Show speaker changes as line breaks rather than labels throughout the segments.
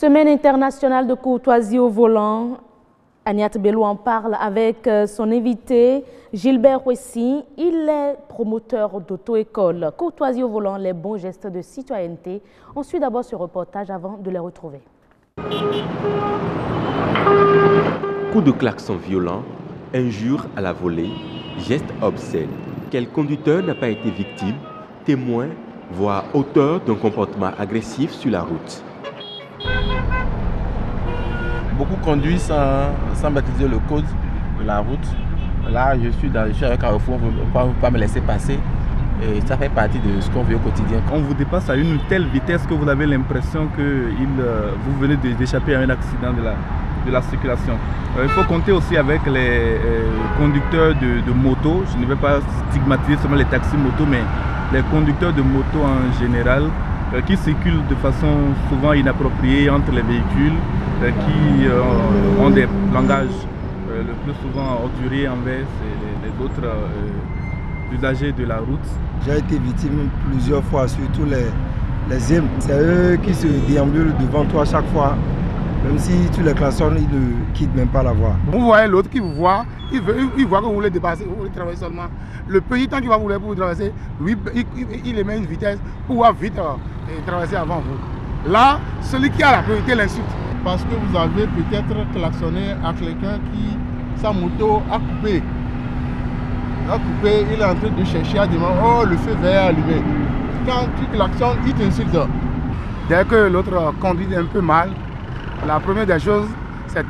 Semaine internationale de courtoisie au volant. Agnat Bello en parle avec son invité Gilbert Rouessi. Il est promoteur d'auto-école. Courtoisie au volant, les bons gestes de citoyenneté. On suit d'abord ce reportage avant de les retrouver.
Coup de klaxon violent, injures à la volée, gestes obscènes. Quel conducteur n'a pas été victime, témoin, voire auteur d'un comportement agressif sur la route?
Beaucoup conduisent sans maîtriser le code de la route. Là, je suis à un carrefour, on ne peut pas me laisser passer. Et ça fait partie de ce qu'on vit au quotidien.
On vous dépasse à une telle vitesse que vous avez l'impression que vous venez d'échapper à un accident de la circulation. Il faut compter aussi avec les conducteurs de moto. Je ne vais pas stigmatiser seulement les taxis motos, mais les conducteurs de moto en général qui circulent de façon souvent inappropriée entre les véhicules, qui ont des langages le plus souvent orduriers envers les autres usagers de la route.
J'ai été victime plusieurs fois, surtout les IM. C'est eux qui se déambulent devant toi chaque fois. Même si tu les klaxonnes, ils ne quittent même pas la voie.
Vous voyez l'autre qui vous voit, il voit que vous voulez dépasser, vous voulez traverser seulement. Le petit temps qu'il va vouloir pour vous traverser, lui, il émet une vitesse pour pouvoir vite traverser avant vous. Là, celui qui a la priorité l'insulte.
Parce que vous avez peut-être klaxonné à quelqu'un qui, sa moto a coupé. Il est en train de chercher à demander, oh, le feu vert est allumé. Quand tu klaxonnes, il t'insulte.
Dès que l'autre conduit un peu mal, la première des choses, c'est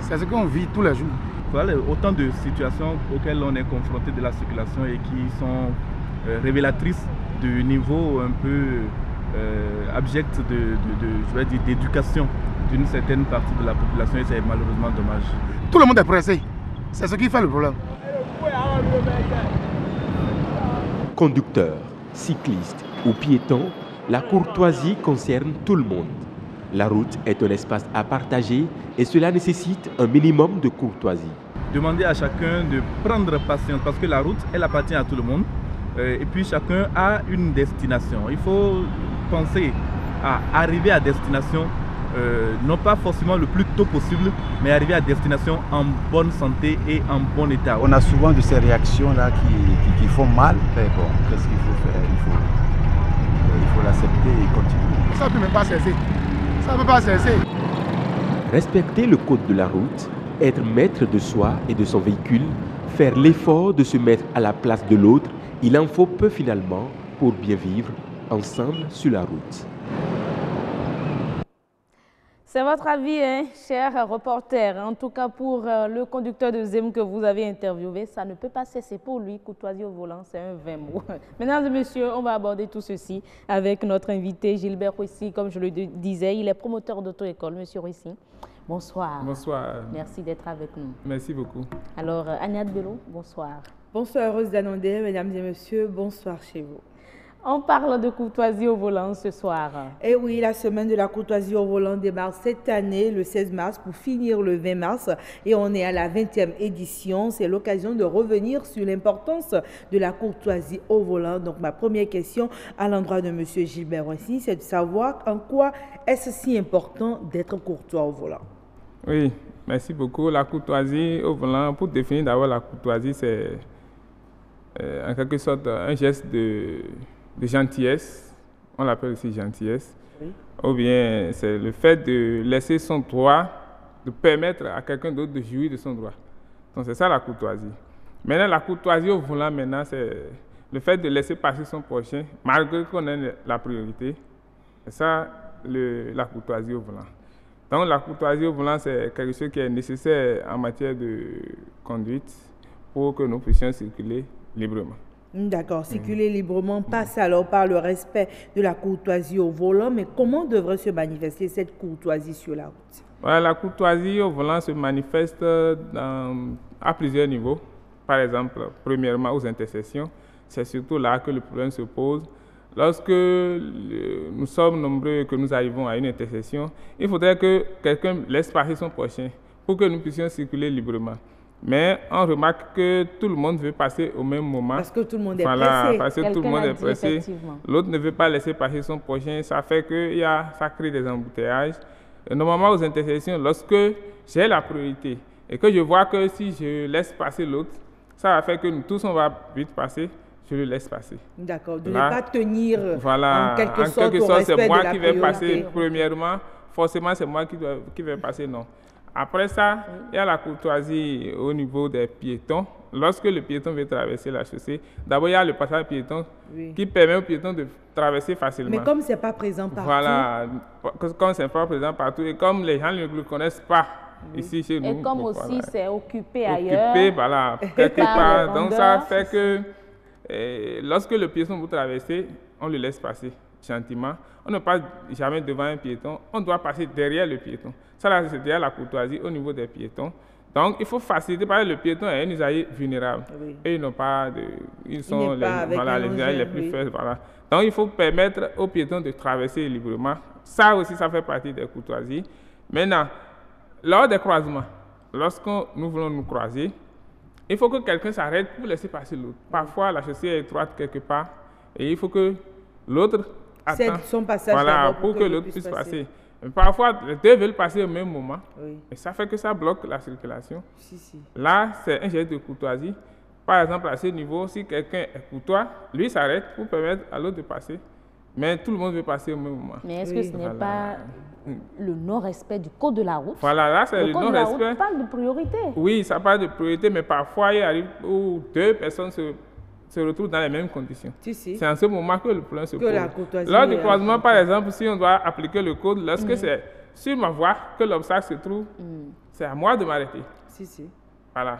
c'est ce qu'on vit tous les jours.
Voilà autant de situations auxquelles on est confronté de la circulation et qui sont révélatrices du niveau un peu abject d'éducation d'une certaine partie de la population, et c'est malheureusement dommage.
Tout le monde est pressé, c'est ce qui fait le problème.
Conducteurs, cyclistes ou piétons, la courtoisie concerne tout le monde. La route est un espace à partager et cela nécessite un minimum de courtoisie.
Demander à chacun de prendre patience parce que la route, elle appartient à tout le monde. Et puis chacun a une destination. Il faut penser à arriver à destination, non pas forcément le plus tôt possible, mais arriver à destination en bonne santé et en bon état.
On a souvent de ces réactions-là qui font mal. Mais bon, qu'est-ce qu'il faut faire? Il faut l'accepter et continuer.
Ça ne peut même pas cesser. Ça ne peut pas cesser.
Respecter le code de la route, être maître de soi et de son véhicule, faire l'effort de se mettre à la place de l'autre, il en faut peu finalement pour bien vivre ensemble sur la route.
C'est votre avis, hein, cher reporter. En tout cas, pour le conducteur de ZEM que vous avez interviewé, ça ne peut pas cesser pour lui. Courtoisie au volant, c'est un 20 mots. Mesdames et messieurs, on va aborder tout ceci avec notre invité Gilbert Rouessi. Comme je le disais, il est promoteur d'auto-école. Monsieur Rouessi, bonsoir.
Bonsoir.
Merci d'être avec nous.
Merci beaucoup.
Alors, Agnat Bello, bonsoir.
Bonsoir, Rose Danondé, mesdames et messieurs, bonsoir chez vous.
On parle de courtoisie au volant ce soir.
Et oui, la semaine de la courtoisie au volant démarre cette année, le 16 mars, pour finir le 20 mars. Et on est à la 20e édition. C'est l'occasion de revenir sur l'importance de la courtoisie au volant. Donc, ma première question à l'endroit de M. Gilbert Rouessi, c'est de savoir en quoi est-ce si important d'être courtois au volant.
Oui, merci beaucoup. La courtoisie au volant, pour définir d'abord la courtoisie, c'est en quelque sorte un geste de gentillesse, on l'appelle aussi gentillesse, oui. Ou bien c'est le fait de laisser son droit, de permettre à quelqu'un d'autre de jouir de son droit. Donc c'est ça la courtoisie. Maintenant la courtoisie au volant, c'est le fait de laisser passer son prochain, malgré qu'on ait la priorité. C'est ça la courtoisie au volant. Donc la courtoisie au volant, c'est quelque chose qui est nécessaire en matière de conduite pour que nous puissions circuler librement.
D'accord, circuler librement passe alors par le respect de la courtoisie au volant, mais comment devrait se manifester cette courtoisie sur la route?
Voilà, la courtoisie au volant se manifeste à plusieurs niveaux. Par exemple, premièrement aux intersections, c'est surtout là que le problème se pose. Lorsque nous sommes nombreux, que nous arrivons à une intersection, il faudrait que quelqu'un laisse passer son prochain pour que nous puissions circuler librement. Mais on remarque que tout le monde veut passer au même moment.
Parce que tout le monde est
voilà,
pressé.
parce que tout le monde est pressé. L'autre ne veut pas laisser passer son prochain. Ça fait que ça crée des embouteillages. Et normalement, aux intersections, lorsque j'ai la priorité et que je vois que si je laisse passer l'autre, ça va faire que nous tous, on va vite passer. Je le laisse passer.
D'accord, de ne pas tenir
voilà,
en quelque sorte
c'est moi qui vais
priorité.
passer premièrement. Forcément, c'est moi qui vais passer, non. Après ça, il y a la courtoisie au niveau des piétons. Lorsque le piéton veut traverser la chaussée, d'abord, il y a le passage piéton qui permet au piéton de traverser facilement.
Mais comme ce n'est pas présent partout.
Voilà, comme ce n'est pas présent partout et comme les gens ne le connaissent pas ici chez nous.
Et comme aussi c'est occupé
ailleurs. Occupé, voilà, quelque part. Donc ça fait que lorsque le piéton veut traverser, on le laisse passer gentiment. On ne passe jamais devant un piéton, on doit passer derrière le piéton. Ça, c'est derrière la courtoisie au niveau des piétons. Donc, il faut faciliter parce que le piéton est un usager vulnérable. Oui. Et ils n'ont pas de. Ils sont les usagers les plus faibles. Voilà. Donc, il faut permettre aux piétons de traverser librement. Ça aussi, ça fait partie des courtoisies. Maintenant, lors des croisements, lorsque nous voulons nous croiser, il faut que quelqu'un s'arrête pour laisser passer l'autre. Parfois, la chaussée est étroite quelque part et il faut que l'autre attend
son passage
pour que l'autre puisse passer. Mais parfois, les deux veulent passer au même moment et ça fait que ça bloque la circulation. Là, c'est un geste de courtoisie. Par exemple, à ce niveau, si quelqu'un est courtois, lui s'arrête pour permettre à l'autre de passer. Mais tout le monde veut passer au même moment.
Mais est-ce que ce n'est pas le non-respect du code de la route?
Voilà, là, c'est le non-respect.
Ça parle de priorité.
Oui, ça parle de priorité, mais parfois, il arrive où deux personnes se retrouvent dans les mêmes conditions. C'est en ce moment que le problème se pose. Lors du croisement, par exemple, si on doit appliquer le code, lorsque c'est sur ma voie que l'obstacle se trouve, c'est à moi de m'arrêter. Voilà.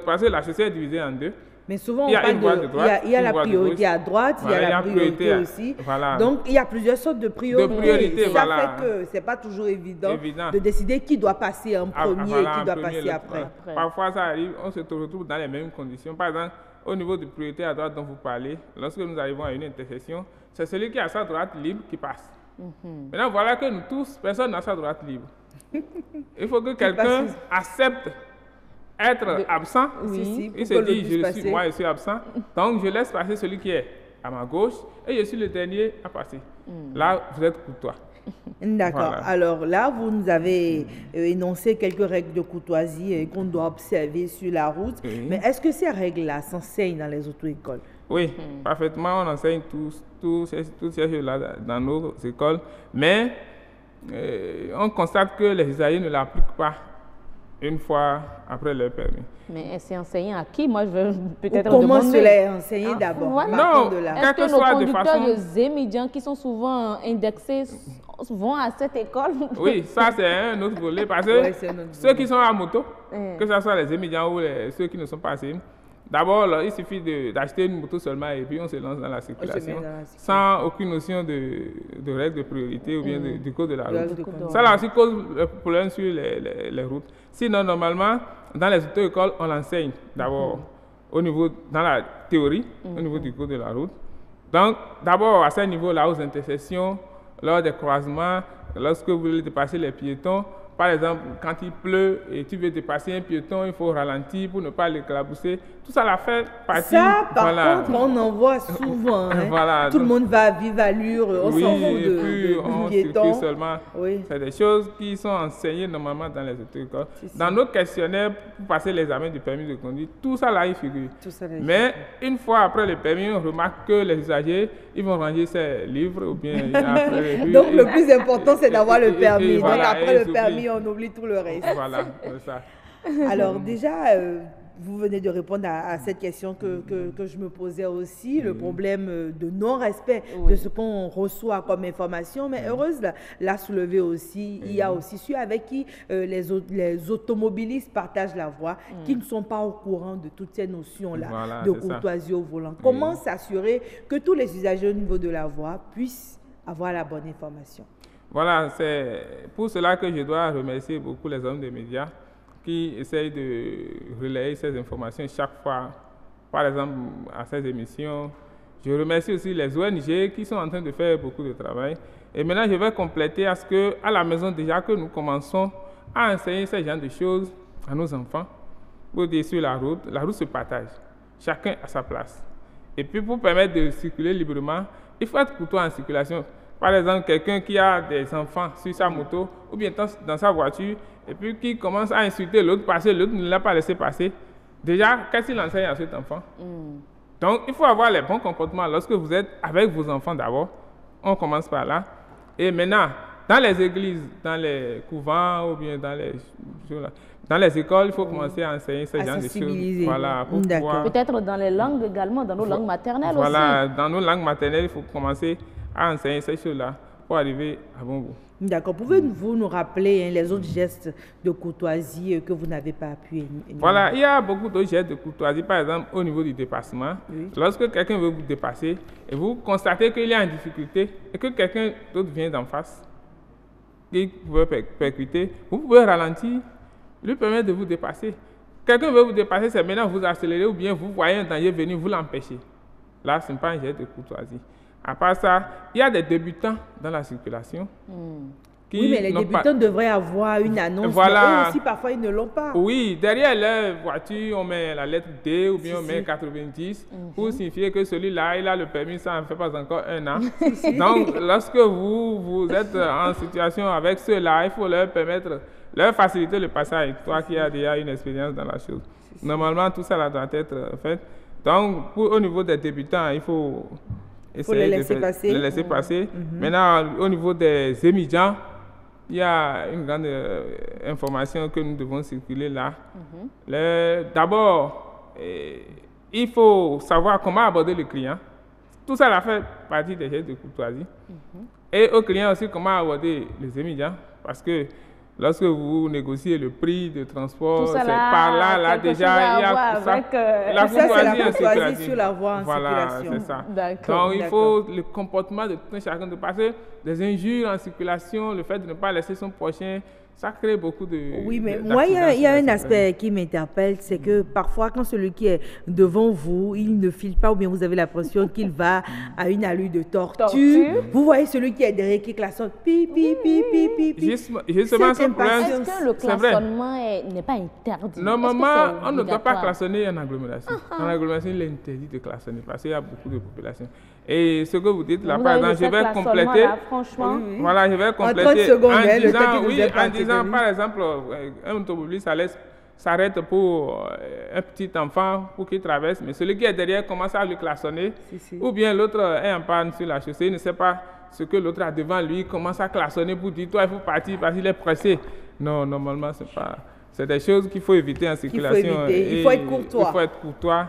Parce que la chaussée est divisée en deux.
Mais souvent, on parle il y a la priorité à droite, il y a la priorité aussi.
Voilà.
Donc, il y a plusieurs sortes de priorités. Ça fait que ce n'est pas toujours évident de décider qui doit passer en premier et qui doit passer après.
Parfois, ça arrive, on se retrouve dans les mêmes conditions. Par exemple, au niveau de priorité à droite dont vous parlez, lorsque nous arrivons à une intersection, c'est celui qui a sa droite libre qui passe. Maintenant, voilà que nous tous, personne n'a sa droite libre. Il faut que quelqu'un accepte être absent. Il se dit, moi je suis absent, donc je laisse passer celui qui est à ma gauche et je suis le dernier à passer. Là, vous êtes courtois.
D'accord. Voilà. Alors là, vous nous avez énoncé quelques règles de courtoisie qu'on doit observer sur la route. Mais est-ce que ces règles-là s'enseignent dans les auto-écoles?
Oui, parfaitement. On enseigne tous ces choses-là dans nos écoles. Mais on constate que les usagers ne l'appliquent pas une fois après leur permis.
Mais c'est enseigné à qui? Moi, je veux peut-être
comment cela est enseigné d'abord?
Voilà.
Non,
est-ce que nos conducteurs de Zémidian qui sont souvent indexés vont à cette école?
Oui, ça c'est un autre volet. Parce que ceux qui sont à moto, que ce soit les Zémidians ou ceux qui ne sont pas assez, d'abord, il suffit d'acheter une moto seulement et puis on se lance dans la circulation sans aucune notion de règle de priorité ou bien du code de la route. Ça là aussi cause le problème sur les routes. Sinon, normalement, dans les auto-écoles, on l'enseigne d'abord dans la théorie, au niveau du code de la route. Donc, d'abord, à ce niveau-là, aux intersections, lors des croisements, lorsque vous voulez dépasser les piétons, par exemple, quand il pleut et tu veux dépasser un piéton, il faut ralentir pour ne pas l'éclabousser. Tout ça, la fait partie.
Ça, par contre, on en voit souvent. Tout le monde va à vive allure, on s'en fout du piéton.
Seulement. C'est des choses qui sont enseignées normalement dans les auto-écoles. Dans nos questionnaires, pour passer l'examen du permis de conduire, tout ça là, il figure. Mais une fois après le permis, on remarque que les usagers, ils vont ranger ces livres ou bien après.
Donc, le plus important, c'est d'avoir le permis. Donc, après le permis, on oublie tout le reste.
Voilà, c'est ça.
Alors déjà, vous venez de répondre à cette question que je me posais aussi, le problème de non-respect de ce qu'on reçoit comme information. Mais heureuse l'a soulevé aussi. Il y a aussi ceux avec qui les automobilistes partagent la voie, qui ne sont pas au courant de toutes ces notions-là de courtoisie au volant. Comment s'assurer que tous les usagers au niveau de la voie puissent avoir la bonne information?
Voilà, c'est pour cela que je dois remercier beaucoup les hommes des médias qui essayent de relayer ces informations chaque fois, par exemple à ces émissions. Je remercie aussi les ONG qui sont en train de faire beaucoup de travail. Et maintenant, je vais compléter à ce qu'à la maison, déjà que nous commençons à enseigner ce genre de choses à nos enfants. pour dire sur la route se partage. Chacun à sa place. Et puis pour permettre de circuler librement, il faut être courtois en circulation. Par exemple, quelqu'un qui a des enfants sur sa moto ou bien dans sa voiture et puis qui commence à insulter l'autre parce que l'autre ne l'a pas laissé passer. Déjà, qu'est-ce qu'il enseigne à cet enfant? Donc, il faut avoir les bons comportements lorsque vous êtes avec vos enfants d'abord. On commence par là. Et maintenant, dans les églises, dans les couvents ou bien dans les écoles, il faut commencer à enseigner ce genre de choses. Voilà, pour pouvoir...
Peut-être dans les langues également, dans nos langues maternelles aussi.
Voilà, dans nos langues maternelles, il faut commencer à enseigner ces choses-là pour arriver à bon bout.
D'accord. Pouvez-vous nous rappeler les autres gestes de courtoisie que vous n'avez pas pu
Voilà, il y a beaucoup d'autres gestes de courtoisie, par exemple au niveau du dépassement. Oui. Lorsque quelqu'un veut vous dépasser et vous constatez qu'il y a une difficulté et que quelqu'un d'autre vient d'en face, et vous pouvez percuter, vous pouvez ralentir, lui permettre de vous dépasser. Quelqu'un veut vous dépasser, c'est maintenant vous accélérez ou bien vous voyez un danger venir, vous l'empêchez. Là, ce n'est pas un geste de courtoisie. À part ça, il y a des débutants dans la circulation.
Oui, mais les débutants devraient avoir une annonce.
Voilà.
Eux aussi, parfois, ils ne l'ont pas.
Oui, derrière leur voiture, on met la lettre D ou bien on met 90 pour signifier que celui-là, il a le permis, ça ne fait pas encore 1 an. Donc, lorsque vous êtes en situation avec ceux-là, il faut leur permettre, leur faciliter le passage. Toi qui as déjà une expérience dans la chose. Normalement, tout ça là doit être fait. Donc, au niveau des débutants, il faut...
les laisser passer.
Les laisser passer. Maintenant, au niveau des émigrants, il y a une grande information que nous devons circuler là. D'abord, il faut savoir comment aborder le client. Tout ça fait partie des gestes de courtoisie. Et au client aussi, comment aborder les émigrants. Parce que lorsque vous négociez le prix de transport, c'est par là déjà, il y a ça.
La courtoisie sur la voie en
voilà,
circulation.
C'est ça. Donc, il faut le comportement de tout un chacun de passer des injures en circulation, le fait de ne pas laisser son prochain, ça crée beaucoup de...
Oui, mais moi, il y a un aspect qui m'interpelle, c'est que parfois, quand celui qui est devant vous, il ne file pas ou bien vous avez l'impression qu'il va à une allure de tortue. Vous voyez celui qui est derrière qui klaxonne, pi, pi, pi, pi, pi, pi.
Justement,
est-ce que le klaxonnement n'est pas interdit?
Normalement, on ne doit pas klaxonner en agglomération. En agglomération, il est interdit de klaxonner parce qu'il y a beaucoup de population. Et ce que vous dites là, par exemple, je vais compléter.
Là, franchement.
Voilà, je vais compléter.
En 30 secondes,
en disant, par exemple, un automobiliste s'arrête pour un petit enfant pour qu'il traverse, mais celui qui est derrière commence à lui klaxonner. Ou bien l'autre est en panne sur la chaussée, il ne sait pas ce que l'autre a devant lui, commence à klaxonner pour dire, toi, il faut partir parce qu'il est pressé. Non, normalement, c'est pas... C'est des choses qu'il faut éviter en circulation.
Il faut être courtois.
Il faut être courtois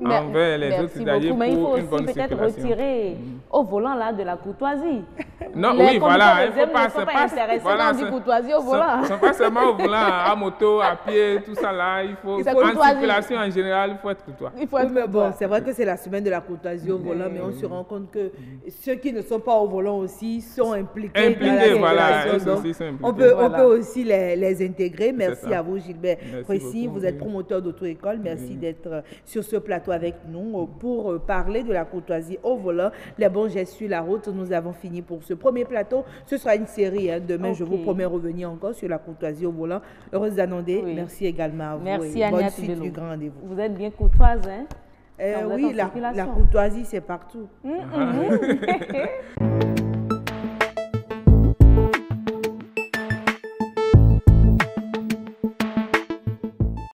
envers les autres usagers pour une bonne circulation.
Mais il faut aussi peut-être retirer au volant là de la courtoisie.
Non, oui, voilà. Il ne faut pas
du courtoisie au volant.
Ce n'est pas seulement au volant, à moto, à pied, tout ça là. Il faut, en circulation en général, il faut être courtois.
Mais bon, c'est vrai que c'est la semaine de la courtoisie au volant, mais on se rend compte que ceux qui ne sont pas au volant aussi sont impliqués dans la circulation. Donc, on peut aussi les intégrer. Merci à vous, Gilbert Précy. Vous êtes promoteur d'auto-école. Merci d'être sur ce plateau avec nous pour parler de la courtoisie au volant, les bons gestes sur la route. Nous avons fini pour ce premier plateau. Ce sera une série. Demain, je vous promets revenir encore sur la courtoisie au volant. Heureuse d'annoncer. Merci également à vous.
Merci, Agnès.
Bonne suite du grand rendez-vous.
Vous êtes bien courtoise, hein?
Oui, la courtoisie, c'est partout.